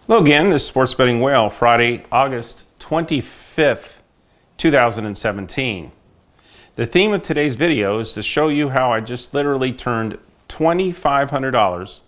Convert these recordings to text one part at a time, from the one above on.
Hello again, this is Sports Betting Whale, Friday, August 25th, 2017. The theme of today's video is to show you how I just literally turned $2,500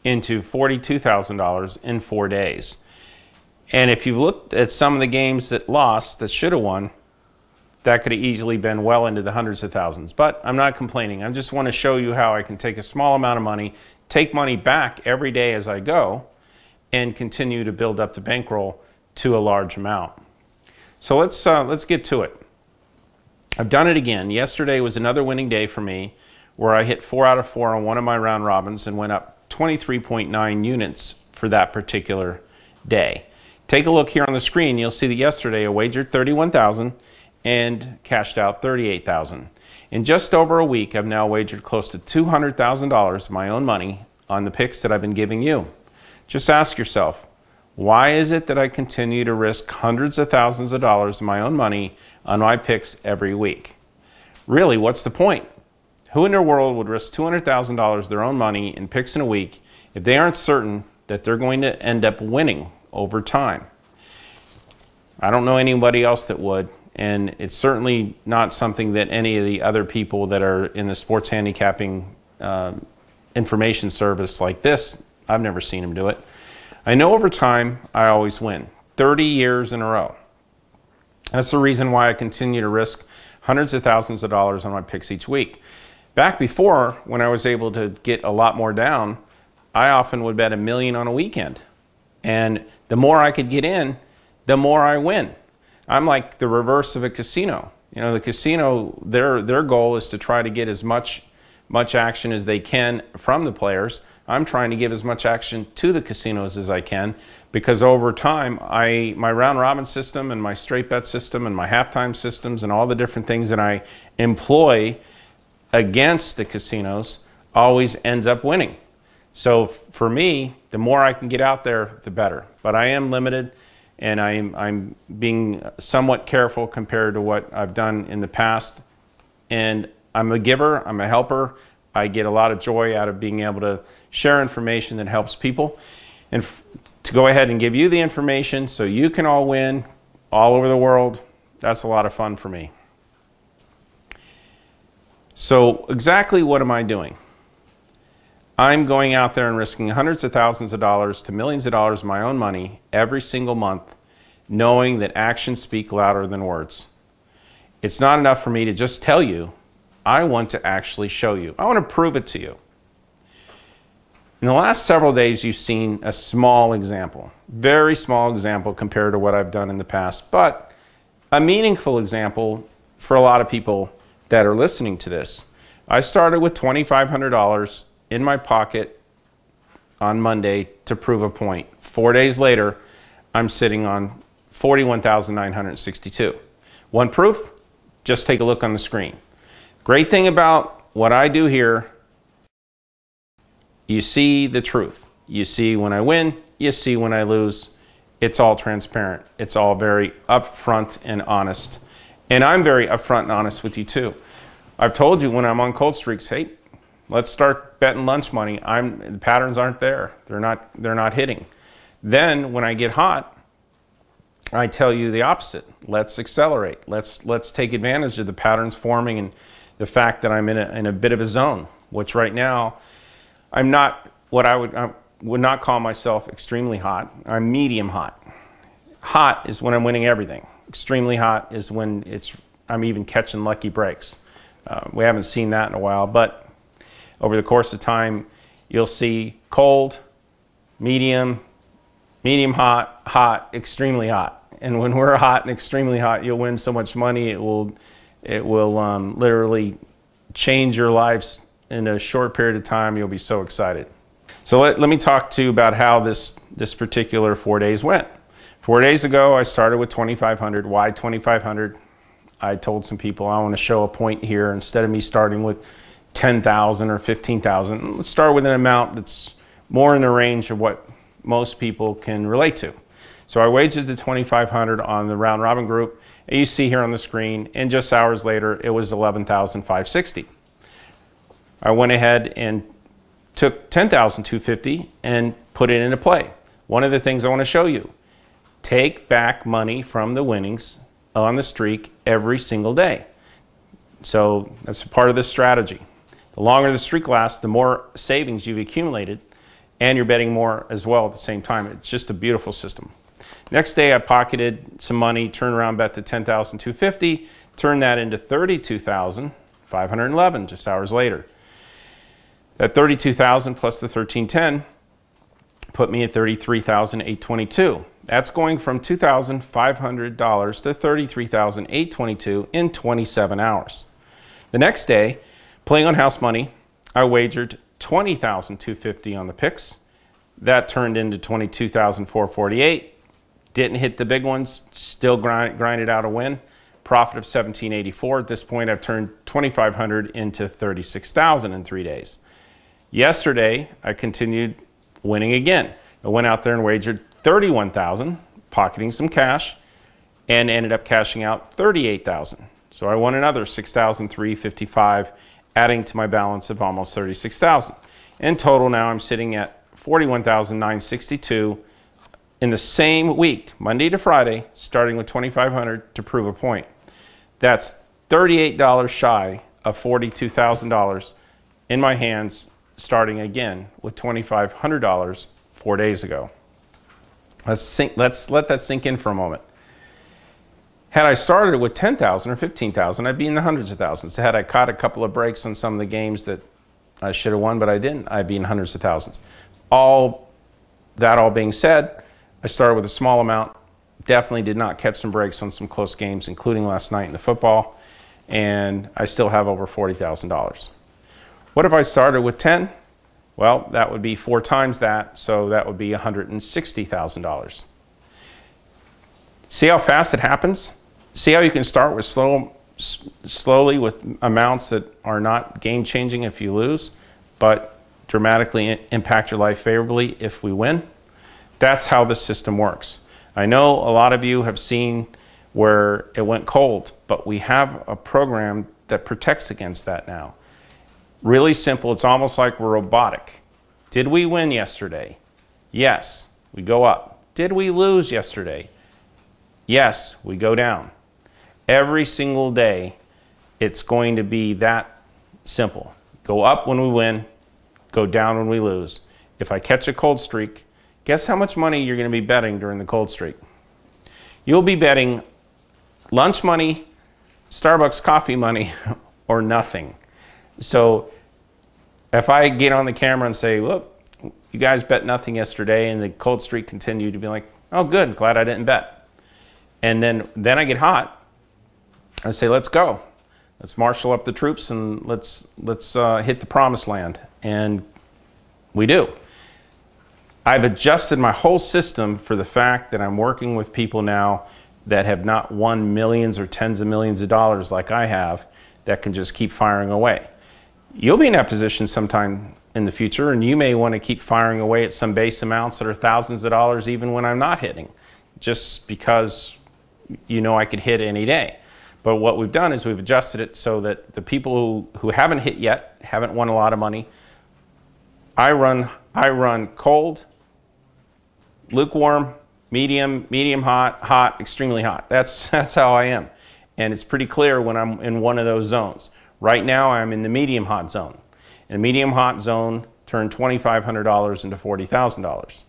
into $42,000 in 4 days. And if you looked at some of the games that lost, that should have won, that could have easily been well into the hundreds of thousands. But I'm not complaining. I just want to show you how I can take a small amount of money, take money back every day as I go, and continue to build up the bankroll to a large amount. So let's get to it. I've done it again. Yesterday was another winning day for me, where I hit 4 out of 4 on one of my round robins and went up 23.9 units for that particular day. Take a look here on the screen. You'll see that yesterday I wagered $31,000 and cashed out $38,000. In just over a week, I've now wagered close to $200,000 of my own money on the picks that I've been giving you. Just ask yourself, why is it that I continue to risk hundreds of thousands of dollars of my own money on my picks every week? Really, what's the point? Who in their world would risk $200,000 of their own money in picks in a week if they aren't certain that they're going to end up winning over time? I don't know anybody else that would, and it's certainly not something that any of the other people that are in the sports handicapping information service like this, I've never seen them do it. I know over time, I always win. 30 years in a row. That's the reason why I continue to risk hundreds of thousands of dollars on my picks each week. Back before, when I was able to get a lot more down, I often would bet $1 million on a weekend. And the more I could get in, the more I win. I'm like the reverse of a casino. You know, the casino, their goal is to try to get as much action as they can from the players. I'm trying to give as much action to the casinos as I can, because over time, my round robin system and my straight bet system and my halftime systems and all the different things that I employ against the casinos always ends up winning. So for me, the more I can get out there, the better. But I am limited, and I'm being somewhat careful compared to what I've done in the past. And I'm a giver, I'm a helper. I get a lot of joy out of being able to share information that helps people. And to go ahead and give you the information so you can all win all over the world, that's a lot of fun for me. So exactly what am I doing? I'm going out there and risking hundreds of thousands of dollars to millions of dollars of my own money every single month, knowing that actions speak louder than words. It's not enough for me to just tell you. I want to actually show you. I want to prove it to you. In the last several days, you've seen a small example, very small example compared to what I've done in the past, but a meaningful example for a lot of people that are listening to this. I started with $2,500 in my pocket on Monday to prove a point. 4 days later, I'm sitting on $41,962. One proof? Just take a look on the screen. Great thing about what I do here, you see the truth. You see when I win, you see when I lose. It's all transparent. It's all very upfront and honest. And I'm very upfront and honest with you too. I've told you when I'm on cold streaks, hey, let's start betting lunch money. The patterns aren't there. They're not hitting. Then when I get hot, I tell you the opposite. Let's accelerate. Let's take advantage of the patterns forming and the fact that I'm in a bit of a zone, which right now I'm not what I would not call myself extremely hot. I'm medium hot. Hot is when I'm winning everything. Extremely hot is when I'm even catching lucky breaks. We haven't seen that in a while, but over the course of time, you'll see cold, medium hot, hot, extremely hot. And when we're hot and extremely hot, you'll win so much money, it will literally change your lives in a short period of time. You'll be so excited. So let me talk to you about how this particular 4 days went. 4 days ago, I started with $2,500. Why $2,500? I told some people I want to show a point here. Instead of me starting with $10,000 or $15,000, let's start with an amount that's more in the range of what most people can relate to. So I wagered the $2,500 on the round robin group. And you see here on the screen, and just hours later, it was $11,560. I went ahead and took $10,250 and put it into play. one of the things I want to show you, take back money from the winnings on the streak every single day. So that's a part of this strategy. The longer the streak lasts, the more savings you've accumulated, and you're betting more as well at the same time. It's just a beautiful system. Next day, I pocketed some money, turnaround bet to $10,250, turned that into $32,511 just hours later. That $32,000 plus the $13.10 put me at $33,822. That's going from $2,500 to $33,822 in 27 hours. The next day, playing on house money, I wagered $20,250 on the picks. That turned into $22,448. Didn't hit the big ones, still grinded out a win. Profit of $1,784. At this point, I've turned $2,500 into $36,000 in 3 days. Yesterday, I continued winning again. I went out there and wagered $31,000, pocketing some cash, and ended up cashing out $38,000. So I won another $6,355, adding to my balance of almost $36,000. In total, now I'm sitting at $41,962 in the same week, Monday to Friday, starting with $2,500 to prove a point. That's $38 shy of $42,000 in my hands, starting again with $2,500 4 days ago. Let's let that sink in for a moment. Had I started with 10,000 or 15,000, I'd be in the hundreds of thousands. Had I caught a couple of breaks on some of the games that I should have won, but I didn't, I'd be in hundreds of thousands. All being said, I started with a small amount. Definitely did not catch some breaks on some close games, including last night in the football, and I still have over $40,000. What if I started with 10? Well, that would be 4 times that, so that would be $160,000. See how fast it happens? See how you can start with slowly with amounts that are not game-changing if you lose, but dramatically impact your life favorably if we win? That's how the system works. I know a lot of you have seen where it went cold, but we have a program that protects against that now. Really simple. It's almost like we're robotic. Did we win yesterday? Yes, we go up. Did we lose yesterday? Yes, we go down. Every single day, it's going to be that simple. Go up when we win, go down when we lose. If I catch a cold streak, guess how much money you're going to be betting during the cold streak? You'll be betting lunch money, Starbucks coffee money, or nothing. So if I get on the camera and say, look, you guys bet nothing yesterday, and the cold streak continued, to be like, oh good, glad I didn't bet. And then I get hot. I say, let's go. Let's marshal up the troops and let's hit the promised land. And we do. I've adjusted my whole system for the fact that I'm working with people now that have not won millions or tens of millions of dollars like I have, that can just keep firing away. You'll be in that position sometime in the future, and you may want to keep firing away at some base amounts that are thousands of dollars even when I'm not hitting, just because you know I could hit any day. But what we've done is we've adjusted it so that the people who haven't hit yet, haven't won a lot of money, I run cold, lukewarm, medium hot, hot, extremely hot. That's how I am. And it's pretty clear when I'm in one of those zones. Right now I'm in the medium hot zone. And the medium hot zone turned $2,500 into $40,000.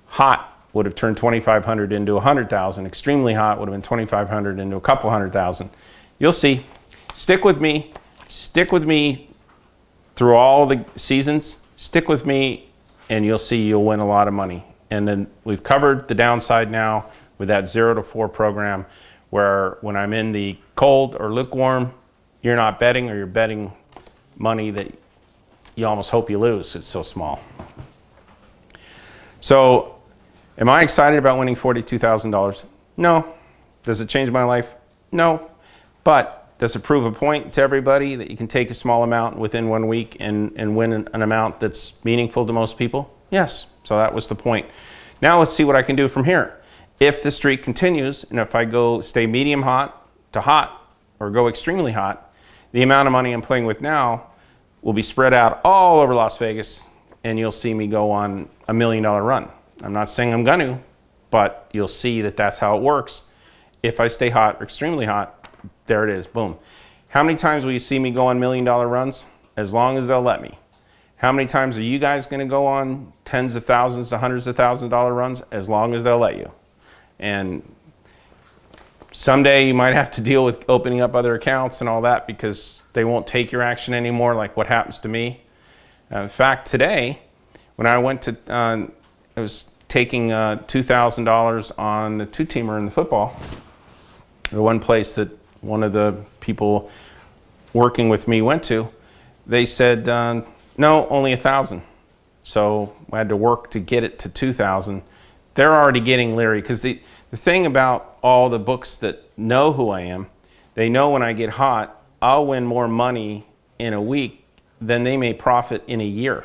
Hot would have turned $2,500 into $100,000. Extremely hot would have been $2,500 into a couple $100,000. You'll see. Stick with me. Stick with me through all the seasons. Stick with me, and you'll see you'll win a lot of money. And then we've covered the downside now with that 0 to 4 program, where when I'm in the cold or lukewarm, you're not betting, or you're betting money that you almost hope you lose. It's so small. So, am I excited about winning $42,000? No. Does it change my life? No. But does it prove a point to everybody that you can take a small amount within 1 week and win an amount that's meaningful to most people? Yes. So that was the point. Now let's see what I can do from here. If the streak continues, and if I stay medium hot to hot, or go extremely hot, the amount of money I'm playing with now will be spread out all over Las Vegas, and you'll see me go on $1 million run. I'm not saying I'm going to, but you'll see that that's how it works. If I stay hot or extremely hot, there it is, boom. How many times will you see me go on $1 million runs? As long as they'll let me. How many times are you guys going to go on tens of thousands to hundreds of thousands of dollar runs? As long as they'll let you. And someday you might have to deal with opening up other accounts and all that because they won't take your action anymore, like what happens to me. In fact, today, when I went to, I was taking $2,000 on the two-teamer in the football, the one place that one of the people working with me went to, they said, no, only 1,000. So I had to work to get it to 2,000. They're already getting leery because the thing about all the books that know who I am, they know when I get hot, I'll win more money in a week than they may profit in a year.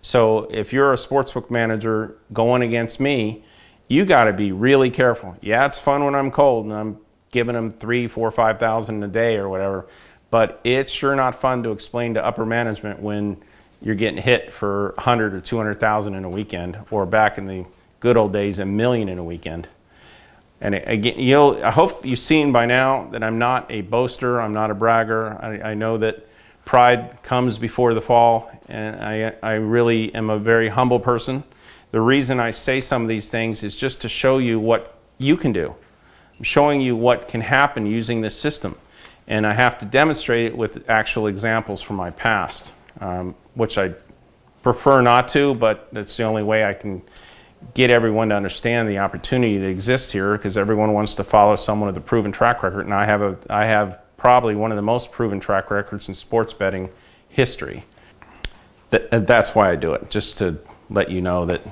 So if you're a sportsbook manager going against me, you got to be really careful. Yeah, it's fun when I'm cold and I'm giving them 3, 4, 5,000 a day or whatever, but it's sure not fun to explain to upper management when you're getting hit for 100 or 200,000 in a weekend, or back in the good old days, $1 million in a weekend. And again, I hope you've seen by now that I'm not a boaster, I'm not a bragger. I know that pride comes before the fall, and I really am a very humble person. The reason I say some of these things is just to show you what you can do. I'm showing you what can happen using this system. And I have to demonstrate it with actual examples from my past, which I prefer not to, but that's the only way I can get everyone to understand the opportunity that exists here, because everyone wants to follow someone with a proven track record, and I have probably one of the most proven track records in sports betting history. That's why I do it, just to let you know that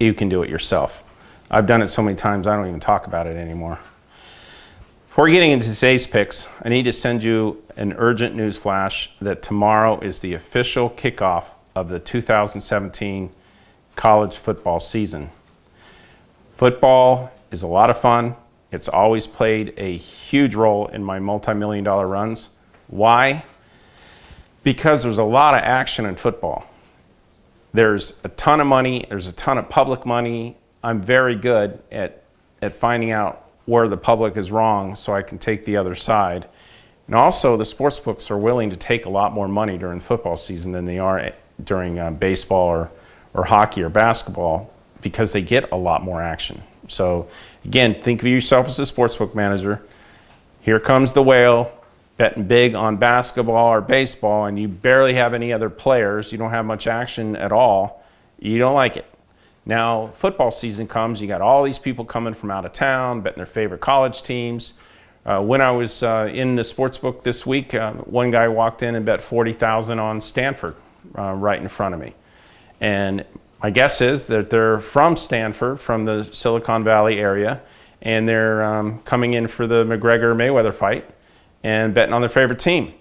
you can do it yourself. I've done it so many times I don't even talk about it anymore. Before getting into today's picks, I need to send you an urgent news flash that tomorrow is the official kickoff of the 2017 college football season. Football is a lot of fun. It's always played a huge role in my multi-million-dollar runs. Why? Because there's a lot of action in football. There's a ton of money. There's a ton of public money. I'm very good at finding out where the public is wrong so I can take the other side. And also, the sports books are willing to take a lot more money during the football season than they are during baseball or hockey or basketball, because they get a lot more action. So again, think of yourself as a sportsbook manager. Here comes the whale, betting big on basketball or baseball, and you barely have any other players. You don't have much action at all. You don't like it. Now, football season comes, you got all these people coming from out of town, betting their favorite college teams. When I was in the sportsbook this week, one guy walked in and bet $40,000 on Stanford right in front of me. And my guess is that they're from Stanford, from the Silicon Valley area, and they're coming in for the McGregor-Mayweather fight and betting on their favorite team.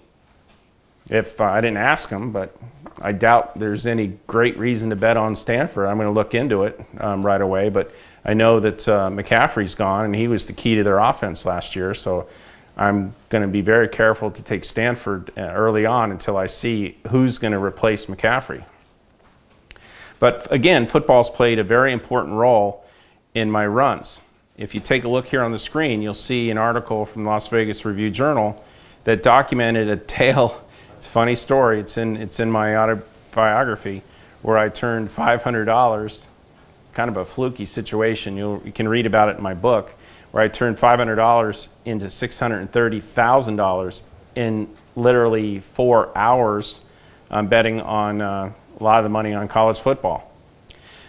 If I didn't ask them, but I doubt there's any great reason to bet on Stanford. I'm going to look into it right away, but I know that McCaffrey's gone, and he was the key to their offense last year, so I'm going to be very careful to take Stanford early on until I see who's going to replace McCaffrey. But again, football's played a very important role in my runs. If you take a look here on the screen, you'll see an article from the Las Vegas Review-Journal that documented a tale. It's a funny story. It's in my autobiography, where I turned $500, kind of a fluky situation. You can read about it in my book, where I turned $500 into $630,000 in literally 4 hours, betting on a lot of the money on college football.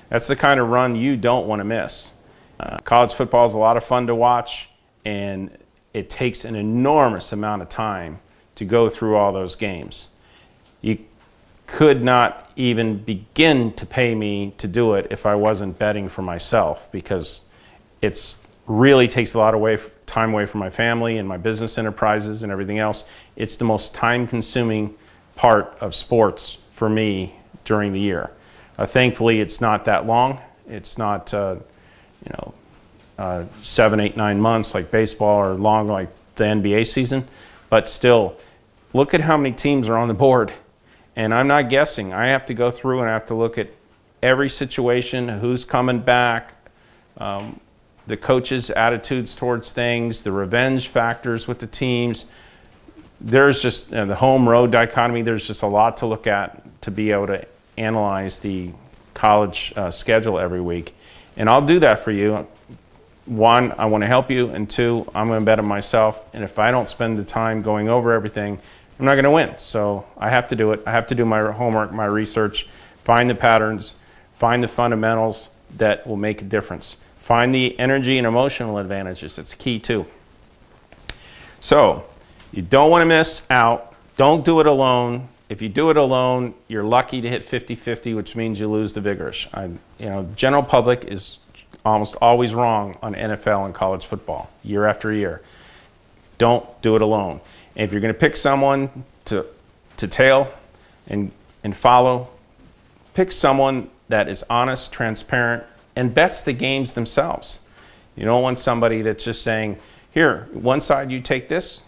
That's the kind of run you don't want to miss. College football is a lot of fun to watch, and it takes an enormous amount of time to go through all those games. You could not even begin to pay me to do it if I wasn't betting for myself, because it's really takes a lot of time away from my family and my business enterprises and everything else. It's the most time-consuming part of sports for me during the year. Thankfully, it's not that long. It's not 7, 8, 9 months like baseball, or long like the NBA season, but still, look at how many teams are on the board. And I'm not guessing. I have to go through and I have to look at every situation, who's coming back, the coaches' attitudes towards things, the revenge factors with the teams. There's just the home-road dichotomy. There's just a lot to look at to be able to analyze the college schedule every week. And I'll do that for you. One, I want to help you, and two, I'm going to bet on myself. And if I don't spend the time going over everything, I'm not going to win. So I have to do it. I have to do my homework, my research, find the patterns, find the fundamentals that will make a difference. Find the energy and emotional advantages. That's key too. So you don't want to miss out. Don't do it alone. If you do it alone, you're lucky to hit 50-50, which means you lose the vigorish. The general public is almost always wrong on NFL and college football year after year. Don't do it alone. And if you're going to pick someone to tail and follow, pick someone that is honest, transparent, and bets the games themselves. You don't want somebody that's just saying, here, one side you take this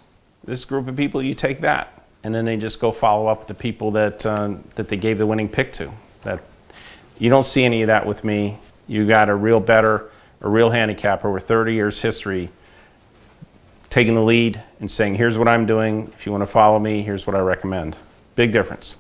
group of people you take that, and then they just go follow up with the people that they gave the winning pick to. That you don't see any of that with me. You got a real bettor, a real handicapper with 30 years history, taking the lead and saying, here's what I'm doing. If you want to follow me, here's what I recommend. Big difference.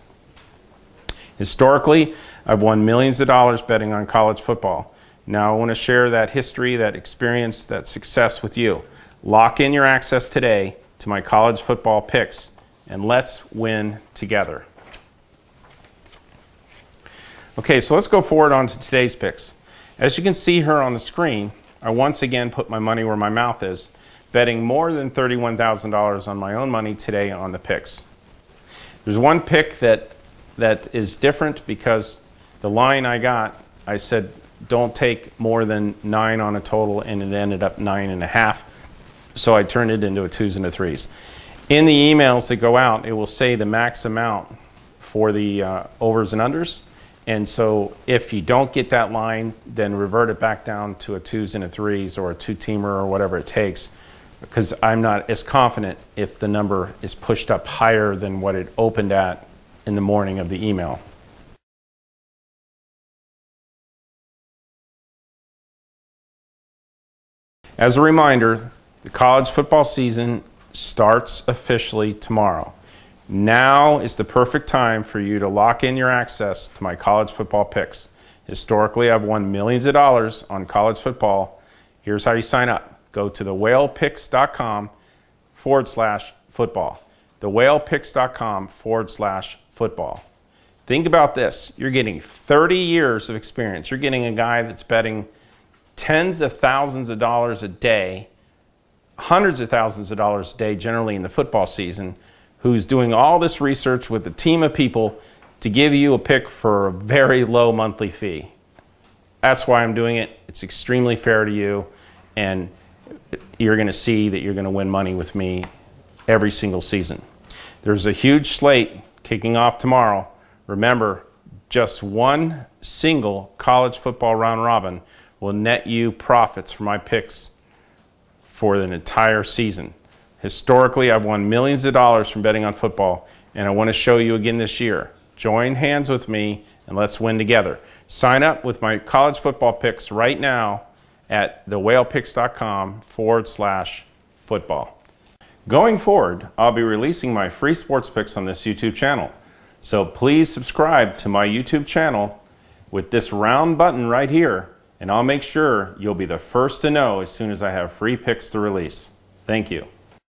Historically, I've won millions of dollars betting on college football. Now I want to share that history, that experience, that success with you. Lock in your access today to my college football picks, and let's win together. Okay, so let's go forward on to today's picks. As you can see here on the screen, I once again put my money where my mouth is, betting more than $31,000 on my own money today on the picks. There's one pick that is different because the line I got, I said don't take more than 9 on a total, and it ended up 9.5. So I turned it into a 2s and a 3s. In the emails that go out, it will say the max amount for the overs and unders. And so if you don't get that line, then revert it back down to a 2s and a 3s or a 2-teamer or whatever it takes, because I'm not as confident if the number is pushed up higher than what it opened at in the morning of the email. As a reminder, the college football season starts officially tomorrow. Now is the perfect time for you to lock in your access to my college football picks. Historically, I've won millions of dollars on college football. Here's how you sign up. Go to thewhalepicks.com/football. thewhalepicks.com/football. Think about this. You're getting 30 years of experience. You're getting a guy that's betting tens of thousands of dollars a day, hundreds of thousands of dollars a day generally in the football season, who's doing all this research with a team of people to give you a pick for a very low monthly fee. That's why I'm doing it. It's extremely fair to you, and you're going to see that you're going to win money with me every single season. There's a huge slate kicking off tomorrow. Remember, just one single college football round robin will net you profits for my picks for an entire season. Historically, I've won millions of dollars from betting on football, and I want to show you again this year. Join hands with me and let's win together. Sign up with my college football picks right now at thewhalepicks.com/football. Going forward, I'll be releasing my free sports picks on this YouTube channel. So please subscribe to my YouTube channel with this round button right here, and I'll make sure you'll be the first to know as soon as I have free picks to release. Thank you.